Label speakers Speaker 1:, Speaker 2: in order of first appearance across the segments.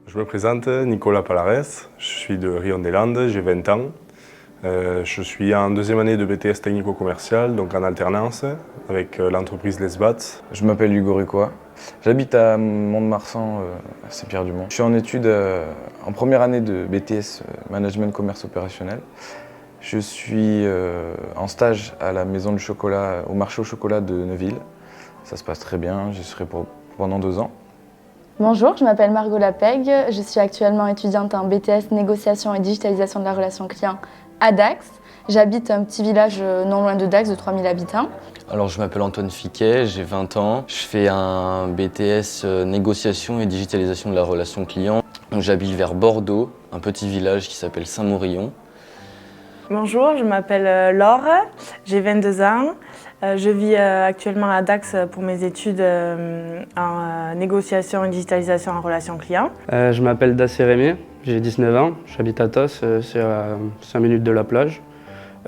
Speaker 1: Je me présente, Nicolas Palares, je suis de Rion-des-Landes, j'ai 20 ans. Je suis en deuxième année de BTS technico-commercial, donc en alternance avec l'entreprise Lesbat.
Speaker 2: Je m'appelle Hugo Rucois, j'habite à Mont-de-Marsan, à Saint-Pierre-du-Mont. Je suis en études en première année de BTS Management Commerce Opérationnel. Je suis en stage à la maison du chocolat, au marché au chocolat de Neuville. Ça se passe très bien, j'y serai pendant 2 ans.
Speaker 3: Bonjour, je m'appelle Margot Lapègue, je suis actuellement étudiante en BTS Négociation et Digitalisation de la relation client à Dax. J'habite un petit village non loin de Dax de 3000 habitants.
Speaker 4: Alors je m'appelle Antoine Fiquet, j'ai 20 ans. Je fais un BTS Négociation et Digitalisation de la relation client. J'habite vers Bordeaux, un petit village qui s'appelle Saint-Morillon.
Speaker 5: Bonjour, je m'appelle Laure, j'ai 22 ans. Je vis actuellement à Dax pour mes études en négociation et digitalisation en relation client.
Speaker 6: Je m'appelle Dassé Rémy, j'ai 19 ans, j'habite à Tos, c'est à 5 minutes de la plage.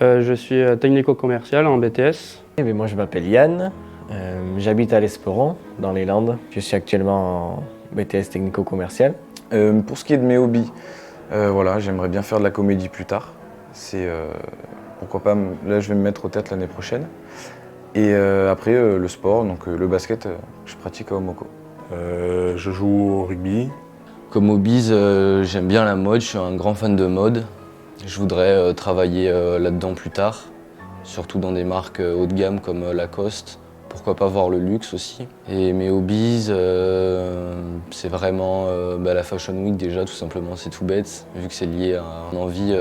Speaker 6: Je suis technico-commercial en BTS.
Speaker 7: Moi je m'appelle Yann, j'habite à l'Esperon, dans les Landes. Je suis actuellement en BTS technico-commercial.
Speaker 2: Pour ce qui est de mes hobbies, voilà, j'aimerais bien faire de la comédie plus tard. Pourquoi pas, là je vais me mettre aux têtes l'année prochaine. Et après le sport, donc le basket, je pratique à Omoko.
Speaker 1: Je joue au rugby.
Speaker 4: Comme hobbies, j'aime bien la mode, je suis un grand fan de mode. Je voudrais travailler là-dedans plus tard, surtout dans des marques haut de gamme comme Lacoste. Pourquoi pas voir le luxe aussi. Et mes hobbies, c'est vraiment la Fashion Week déjà, tout simplement, c'est tout bête, vu que c'est lié à une envie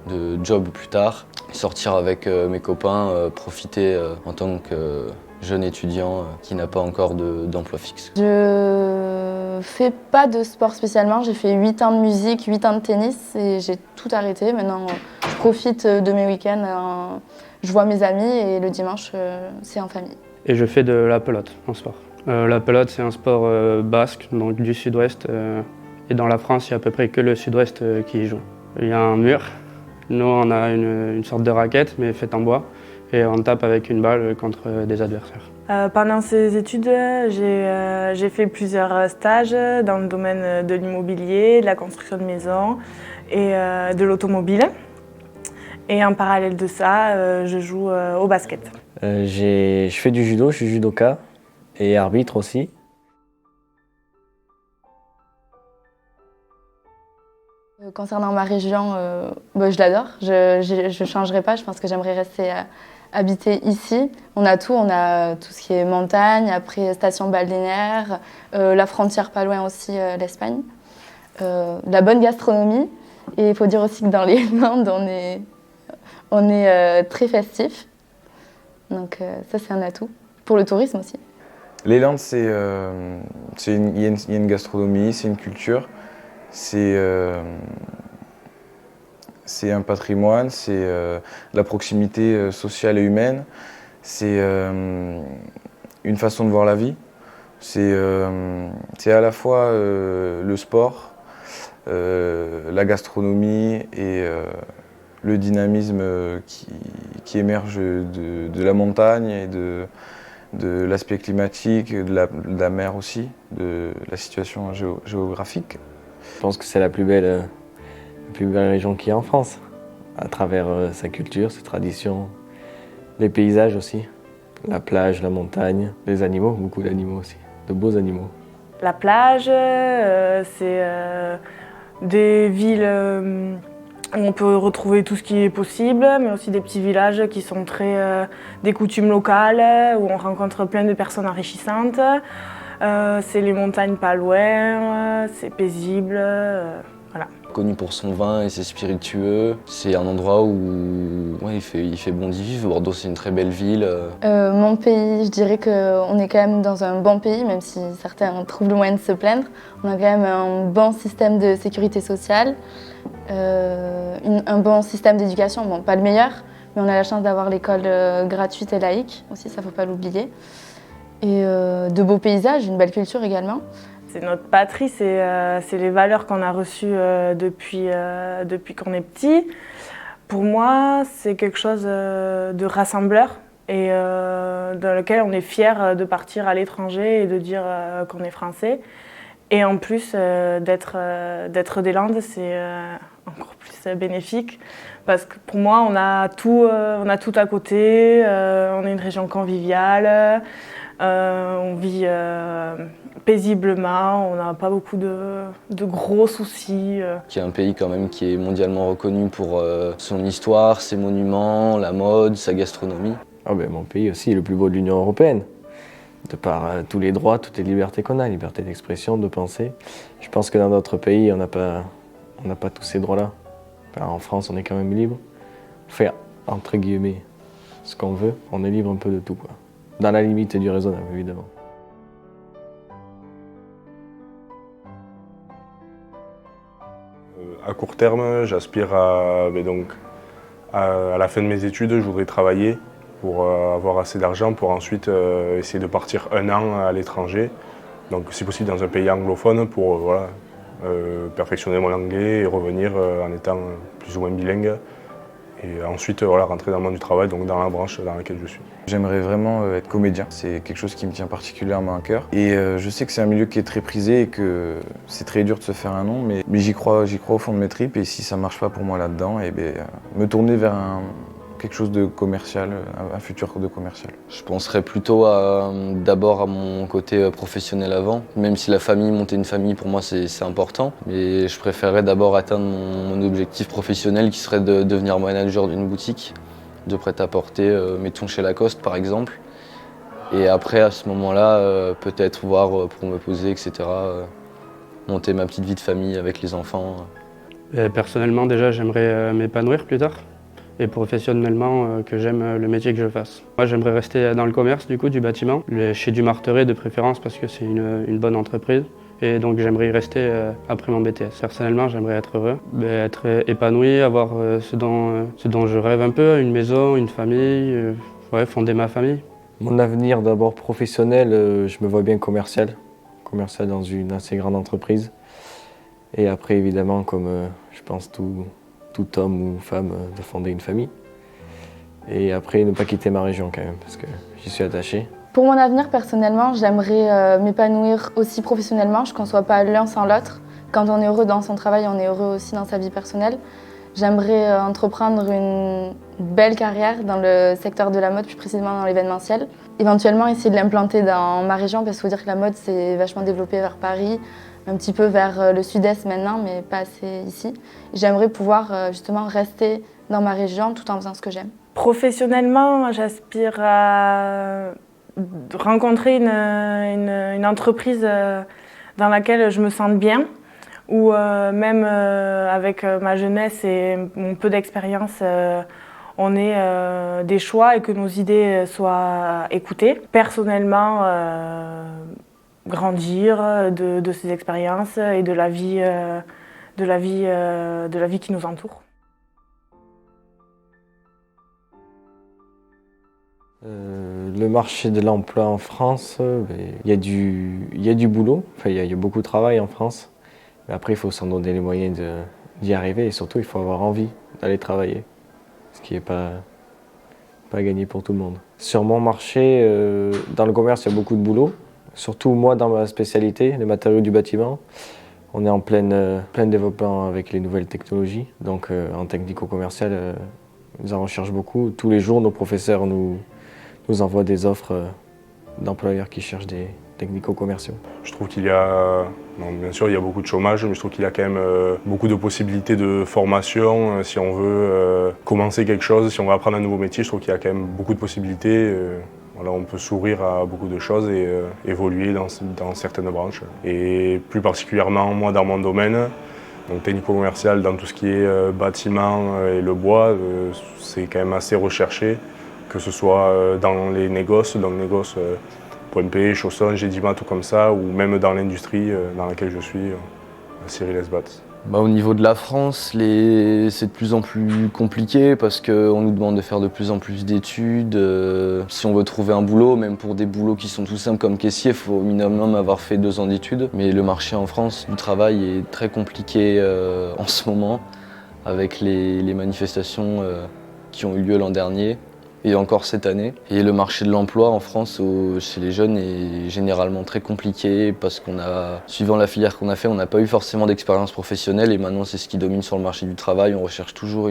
Speaker 4: de job plus tard. Sortir avec mes copains, profiter en tant que jeune étudiant qui n'a pas encore d'emploi fixe.
Speaker 3: Je fais pas de sport spécialement, j'ai fait 8 ans de musique, 8 ans de tennis et j'ai tout arrêté. Maintenant, je profite de mes week-ends, je vois mes amis et le dimanche, c'est en famille.
Speaker 6: Et je fais de la pelote en sport. La pelote, c'est un sport basque, donc du sud-ouest. Et dans la France, il y a à peu près que le sud-ouest qui y joue. Il y a un mur. Nous, on a une sorte de raquette, mais faite en bois, et on tape avec une balle contre des adversaires.
Speaker 5: Pendant ces études, j'ai fait plusieurs stages dans le domaine de l'immobilier, de la construction de maisons et de l'automobile. Et en parallèle de ça, je joue au basket.
Speaker 7: Je fais du judo, je suis judoka et arbitre aussi.
Speaker 3: Concernant ma région, je l'adore, je ne changerai pas, je pense que j'aimerais rester habiter ici. On a tout ce qui est montagne, après station balnéaire, la frontière pas loin aussi, l'Espagne. La bonne gastronomie, et il faut dire aussi que dans les Landes, on est très festif. Donc ça c'est un atout, pour le tourisme aussi.
Speaker 2: Les Landes, il y a une gastronomie, c'est une culture. C'est un patrimoine, c'est la proximité sociale et humaine, c'est une façon de voir la vie, c'est à la fois le sport, la gastronomie et le dynamisme qui émerge de la montagne et de l'aspect climatique, de la mer aussi, de la situation géographique.
Speaker 7: Je pense que c'est la plus belle région qu'il y a en France, à travers sa culture, ses traditions, les paysages aussi, la plage, la montagne, les animaux, beaucoup d'animaux aussi, de beaux animaux.
Speaker 5: La plage, c'est des villes où on peut retrouver tout ce qui est possible, mais aussi des petits villages qui sont des coutumes locales, où on rencontre plein de personnes enrichissantes. C'est les montagnes pas loin, c'est paisible, voilà.
Speaker 4: Connu pour son vin et ses spiritueux, c'est un endroit où il fait bon d'y vivre. Bordeaux, c'est une très belle ville.
Speaker 3: Mon pays, je dirais qu'on est quand même dans un bon pays, même si certains trouvent le moyen de se plaindre. On a quand même un bon système de sécurité sociale, un bon système d'éducation, bon, pas le meilleur, mais on a la chance d'avoir l'école gratuite et laïque aussi, ça ne faut pas l'oublier. Et de beaux paysages, une belle culture également.
Speaker 5: C'est notre patrie, c'est les valeurs qu'on a reçues depuis qu'on est petit. Pour moi, c'est quelque chose de rassembleur et dans lequel on est fier de partir à l'étranger et de dire qu'on est français. Et en plus, d'être des Landes, c'est encore plus bénéfique. Parce que pour moi, on a tout à côté, on est une région conviviale, on vit paisiblement, on n'a pas beaucoup de gros soucis.
Speaker 4: Qui est un pays quand même qui est mondialement reconnu pour son histoire, ses monuments, la mode, sa gastronomie.
Speaker 7: Ah ben, mon pays aussi est le plus beau de l'Union européenne, de par tous les droits, toutes les libertés qu'on a, liberté d'expression, de penser. Je pense que dans d'autres pays, on n'a pas tous ces droits-là. Enfin, en France, on est quand même libre. Faire, entre guillemets, ce qu'on veut, on est libre un peu de tout, quoi. Dans la limite du raisonnable, évidemment.
Speaker 1: À court terme, j'aspire à la fin de mes études, je voudrais travailler pour avoir assez d'argent pour ensuite essayer de partir 1 an à l'étranger. Donc si possible dans un pays anglophone pour perfectionner mon anglais et revenir en étant plus ou moins bilingue. Et ensuite rentrer dans le monde du travail, donc dans la branche dans laquelle je suis.
Speaker 2: J'aimerais vraiment être comédien, c'est quelque chose qui me tient particulièrement à cœur. Et je sais que c'est un milieu qui est très prisé et que c'est très dur de se faire un nom, mais j'y crois au fond de mes tripes. Et si ça ne marche pas pour moi là-dedans, me tourner vers quelque chose de commercial, un futur de commercial.
Speaker 4: Je penserais plutôt d'abord à mon côté professionnel avant, même si monter une famille pour moi c'est important. Mais je préférerais d'abord atteindre mon objectif professionnel qui serait de devenir manager d'une boutique de prêt-à-porter, mettons chez Lacoste par exemple. Et après à ce moment-là, peut-être voir pour me poser, etc. Monter ma petite vie de famille avec les enfants.
Speaker 6: Personnellement déjà j'aimerais m'épanouir plus tard. Et professionnellement, que j'aime le métier que je fasse. Moi, j'aimerais rester dans le commerce du bâtiment, chez du Marteret de préférence parce que c'est une bonne entreprise. Et donc, j'aimerais y rester après mon BTS. Personnellement, j'aimerais être heureux, être épanoui, avoir ce dont je rêve un peu, une maison, une famille, fonder ma famille.
Speaker 7: Mon avenir d'abord professionnel, je me vois bien commercial dans une assez grande entreprise. Et après, évidemment, comme je pense tout homme ou femme, de fonder une famille. Et après, ne pas quitter ma région quand même, parce que j'y suis attaché.
Speaker 3: Pour mon avenir, personnellement, j'aimerais m'épanouir aussi professionnellement. Je ne conçois pas l'un sans l'autre. Quand on est heureux dans son travail, on est heureux aussi dans sa vie personnelle. J'aimerais entreprendre une belle carrière dans le secteur de la mode, plus précisément dans l'événementiel. Éventuellement, essayer de l'implanter dans ma région, parce qu'il faut dire que la mode s'est vachement développée vers Paris, un petit peu vers le sud-est maintenant, mais pas assez ici. J'aimerais pouvoir justement rester dans ma région tout en faisant ce que j'aime.
Speaker 5: Professionnellement, j'aspire à rencontrer une entreprise dans laquelle je me sente bien, où même avec ma jeunesse et mon peu d'expérience, on ait des choix et que nos idées soient écoutées. Personnellement, grandir de ces expériences et de la vie qui nous entoure.
Speaker 7: Le marché de l'emploi en France, il y a du boulot, enfin, il y a beaucoup de travail en France. Mais après, il faut s'en donner les moyens d'y arriver et surtout, il faut avoir envie d'aller travailler, ce qui n'est pas gagné pour tout le monde. Sur mon marché, dans le commerce, il y a beaucoup de boulot. Surtout moi, dans ma spécialité, les matériaux du bâtiment. On est en plein développement avec les nouvelles technologies. Donc en technico-commercial, nous en recherchons beaucoup. Tous les jours, nos professeurs nous envoient des offres d'employeurs qui cherchent des technico-commerciaux.
Speaker 1: Je trouve qu'il y a, bien sûr il y a beaucoup de chômage, mais je trouve qu'il y a quand même beaucoup de possibilités de formation. Si on veut commencer quelque chose, si on veut apprendre un nouveau métier, je trouve qu'il y a quand même beaucoup de possibilités. Voilà, on peut s'ouvrir à beaucoup de choses et évoluer dans certaines branches. Et plus particulièrement moi dans mon domaine, donc technico-commercial dans tout ce qui est bâtiment et le bois, c'est quand même assez recherché, que ce soit dans les négoces, Point P, Chausson, Gédimat, tout comme ça, ou même dans l'industrie dans laquelle je suis, Cyril Esbat.
Speaker 4: Au niveau de la France, c'est de plus en plus compliqué parce qu'on nous demande de faire de plus en plus d'études. Si on veut trouver un boulot, même pour des boulots qui sont tout simples comme caissier, il faut au minimum avoir fait 2 ans d'études. Mais le marché en France du travail est très compliqué en ce moment avec les manifestations qui ont eu lieu l'an dernier. et encore cette année. Et le marché de l'emploi en France chez les jeunes est généralement très compliqué parce suivant la filière qu'on a fait, on n'a pas eu forcément d'expérience professionnelle et maintenant c'est ce qui domine sur le marché du travail. On recherche toujours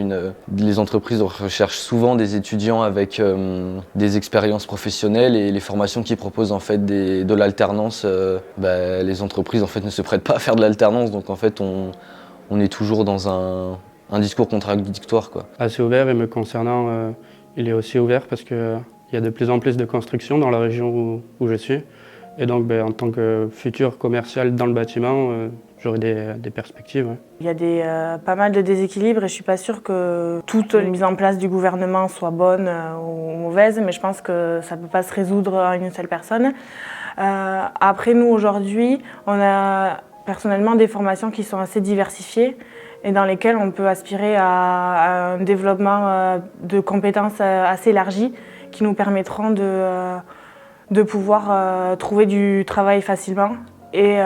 Speaker 4: les entreprises recherchent souvent des étudiants avec des expériences professionnelles et les formations qu'ils proposent en fait de l'alternance, les entreprises en fait ne se prêtent pas à faire de l'alternance, donc en fait on est toujours dans un discours contradictoire, quoi.
Speaker 6: Assez ouvert, et me concernant, il est aussi ouvert parce qu'il y a de plus en plus de construction dans la région où je suis. Et donc en tant que futur commercial dans le bâtiment, j'aurai des perspectives. Ouais.
Speaker 5: Il y a pas mal de déséquilibres et je ne suis pas sûre que toute mise en place du gouvernement soit bonne ou mauvaise, mais je pense que ça ne peut pas se résoudre à une seule personne. Après, nous, aujourd'hui, on a personnellement des formations qui sont assez diversifiées et dans lesquelles on peut aspirer à un développement de compétences assez élargies qui nous permettront de pouvoir trouver du travail facilement et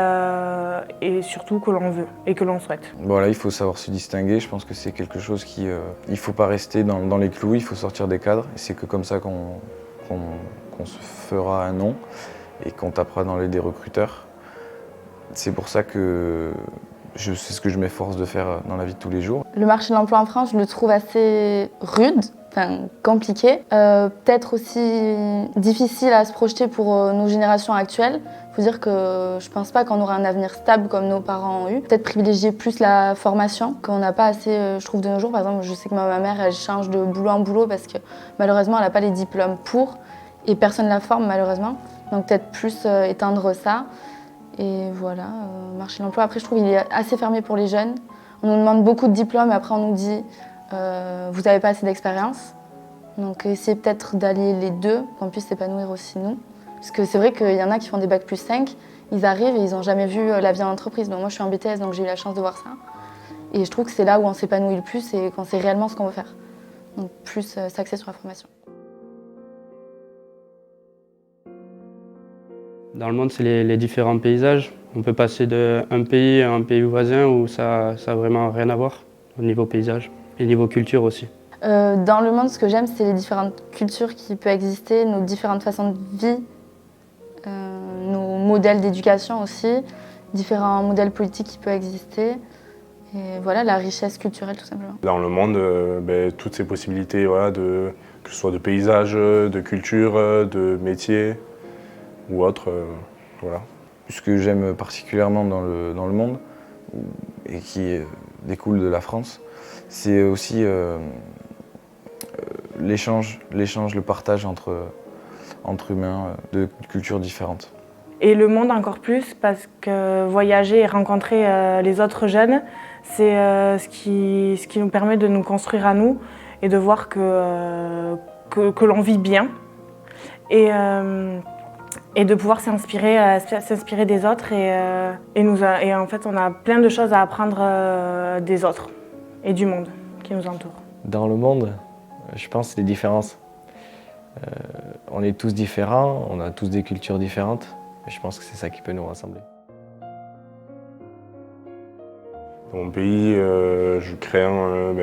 Speaker 5: surtout que l'on veut et que l'on souhaite.
Speaker 2: Voilà, il faut savoir se distinguer. Je pense que c'est quelque chose il ne faut pas rester dans les clous, il faut sortir des cadres. Et c'est que comme ça qu'on se fera un nom et qu'on tapera dans les des recruteurs. C'est pour ça que c'est ce que je m'efforce de faire dans la vie de tous les jours.
Speaker 3: Le marché de l'emploi en France, je le trouve assez rude, compliqué. Peut-être aussi difficile à se projeter pour nos générations actuelles. Il faut dire que je ne pense pas qu'on aura un avenir stable comme nos parents ont eu. Peut-être privilégier plus la formation, qu'on n'a pas assez, je trouve, de nos jours. Par exemple, je sais que ma mère, elle change de boulot en boulot parce que malheureusement, elle n'a pas les diplômes pour et personne ne la forme malheureusement. Donc peut-être plus éteindre ça. Et voilà, marché de l'emploi. Après, je trouve qu'il est assez fermé pour les jeunes. On nous demande beaucoup de diplômes et après on nous dit vous n'avez pas assez d'expérience. Donc essayez peut-être d'allier les deux, qu'on puisse s'épanouir aussi nous. Parce que c'est vrai qu'il y en a qui font des bacs plus 5, ils arrivent et ils n'ont jamais vu la vie en entreprise. Donc moi je suis en BTS, donc j'ai eu la chance de voir ça. Et je trouve que c'est là où on s'épanouit le plus et qu'on sait réellement ce qu'on veut faire. Donc plus s'axer sur la formation.
Speaker 6: Dans le monde, c'est les différents paysages. On peut passer d'un pays à un pays voisin où ça n'a vraiment rien à voir au niveau paysage et niveau culture aussi.
Speaker 3: Dans le monde, ce que j'aime, c'est les différentes cultures qui peuvent exister, nos différentes façons de vie, nos modèles d'éducation aussi, différents modèles politiques qui peuvent exister. Et voilà, la richesse culturelle tout simplement.
Speaker 1: Dans le monde, toutes ces possibilités, voilà, que ce soit de paysages, de culture, de métiers ou autres, voilà.
Speaker 2: Ce que j'aime particulièrement dans le monde et qui découle de la France, c'est aussi l'échange, le partage entre humains de cultures différentes.
Speaker 5: Et le monde encore plus parce que voyager et rencontrer les autres jeunes, c'est ce qui nous permet de nous construire à nous et de voir que l'on vit bien et de pouvoir s'inspirer des autres et en fait on a plein de choses à apprendre des autres et du monde qui nous entoure.
Speaker 7: Dans le monde, je pense que c'est des différences. On est tous différents, on a tous des cultures différentes. Et je pense que c'est ça qui peut nous rassembler.
Speaker 1: Dans mon pays, je crains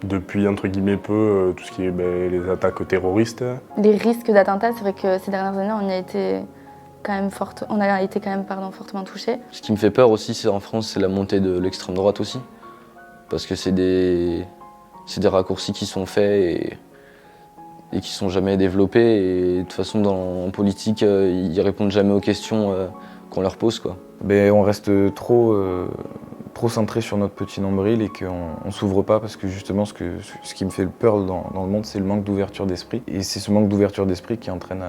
Speaker 1: depuis entre guillemets peu tout ce qui est les attaques terroristes.
Speaker 3: Les risques d'attentats, c'est vrai que ces dernières années, on a été quand même fortement touchés.
Speaker 4: Ce qui me fait peur aussi, en France, c'est la montée de l'extrême droite aussi. Parce que c'est des raccourcis qui sont faits et qui sont jamais développés. Et de toute façon, en politique, ils répondent jamais aux questions qu'on leur pose, quoi.
Speaker 2: On reste trop centré sur notre petit nombril et qu'on ne s'ouvre pas parce que justement ce qui me fait peur dans le monde, c'est le manque d'ouverture d'esprit. Et c'est ce manque d'ouverture d'esprit qui entraîne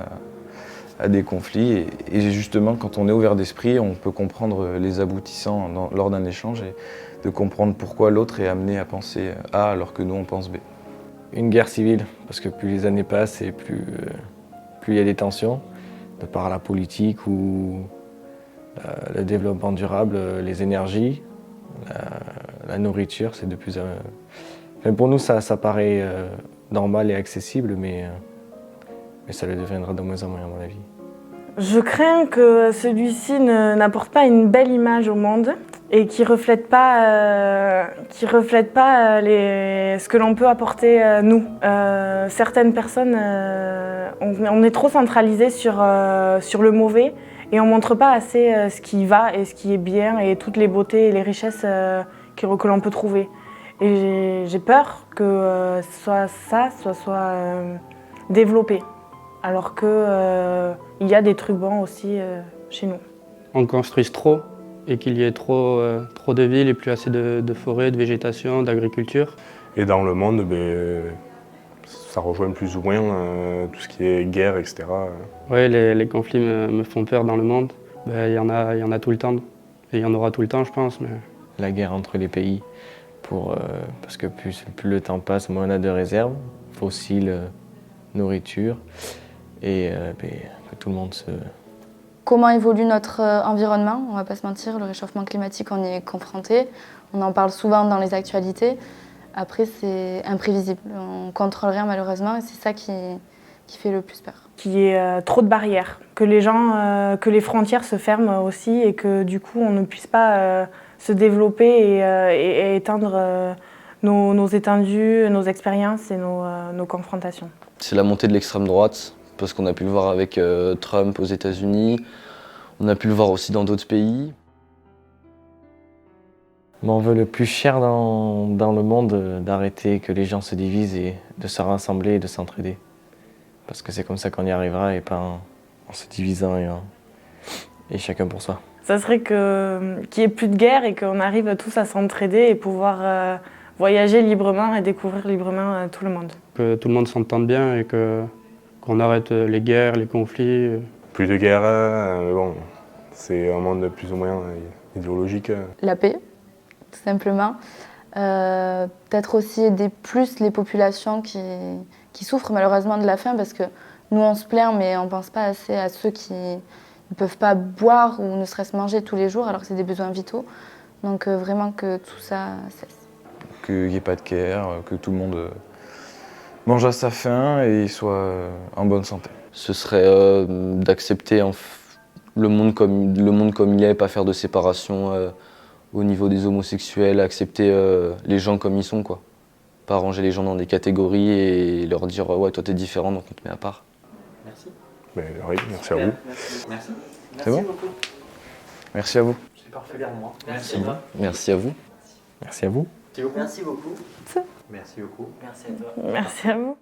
Speaker 2: à des conflits. Et justement, quand on est ouvert d'esprit, on peut comprendre les aboutissants lors d'un échange et de comprendre pourquoi l'autre est amené à penser A alors que nous on pense B.
Speaker 7: Une guerre civile, parce que plus les années passent et plus il y a des tensions, de par la politique ou le développement durable, les énergies, la nourriture, c'est de plus en plus... Pour nous, ça paraît normal et accessible, mais ça le deviendra de moins en moins, à mon avis.
Speaker 5: Je crains que celui-ci n'apporte pas une belle image au monde et qui reflètent pas, ce que l'on peut apporter nous. Certaines personnes, on est trop centralisé sur le mauvais et on montre pas assez ce qui va et ce qui est bien et toutes les beautés et les richesses que l'on peut trouver. Et j'ai peur que ça soit développé, alors que il y a des trucs bons aussi chez nous.
Speaker 6: On construise trop et qu'il y ait trop de villes et plus assez de forêts, de végétation, d'agriculture.
Speaker 1: Et dans le monde, ça rejoint plus ou moins tout ce qui est guerre, etc.
Speaker 6: Oui, les conflits me font peur dans le monde. Il y en a tout le temps. Et il y en aura tout le temps, je pense. Mais...
Speaker 7: La guerre entre les pays, parce que plus le temps passe, moins on a de réserves, fossiles, nourriture, et que tout le monde se...
Speaker 3: Comment évolue notre environnement? On ne va pas se mentir, le réchauffement climatique, on y est confronté. On en parle souvent dans les actualités. Après, c'est imprévisible. On ne contrôle rien malheureusement et c'est ça qui fait le plus peur.
Speaker 5: Qu'il y ait trop de barrières, que les frontières se ferment aussi et que du coup on ne puisse pas se développer et étendre nos étendues, nos expériences et nos confrontations.
Speaker 4: C'est la montée de l'extrême droite, parce qu'on a pu le voir avec Trump aux États-Unis, on a pu le voir aussi dans d'autres pays.
Speaker 7: On veut le plus cher dans le monde, d'arrêter que les gens se divisent et de se rassembler et de s'entraider. Parce que c'est comme ça qu'on y arrivera et pas en se divisant et chacun pour soi.
Speaker 5: Ça serait qu'il n'y ait plus de guerre et qu'on arrive tous à s'entraider et pouvoir voyager librement et découvrir librement tout le monde.
Speaker 6: Que tout le monde s'entende bien et qu'on arrête les guerres, les conflits.
Speaker 1: Plus de guerre, bon, c'est un monde plus ou moins idéologique.
Speaker 3: La paix, tout simplement. Peut-être aussi aider plus les populations qui souffrent malheureusement de la faim, parce que nous on se plaint mais on ne pense pas assez à ceux qui ne peuvent pas boire ou ne serait-ce manger tous les jours alors que c'est des besoins vitaux. Donc vraiment que tout ça cesse.
Speaker 2: Qu'il n'y ait pas de guerre, que tout le monde mange à sa faim et soit en bonne santé.
Speaker 4: Ce serait d'accepter le monde comme il est, pas faire de séparation au niveau des homosexuels, accepter les gens comme ils sont, quoi. Pas ranger les gens dans des catégories et leur dire ouais, toi t'es différent donc on te met à part.
Speaker 8: Merci.
Speaker 1: Oui, merci à vous.
Speaker 8: Merci.
Speaker 2: C'est bon ?
Speaker 8: Beaucoup.
Speaker 2: Merci à vous.
Speaker 8: C'est particulièrement. Merci.
Speaker 4: Merci à vous.
Speaker 7: Merci à vous.
Speaker 8: Merci beaucoup. Merci beaucoup. Merci à toi.
Speaker 5: Merci à vous.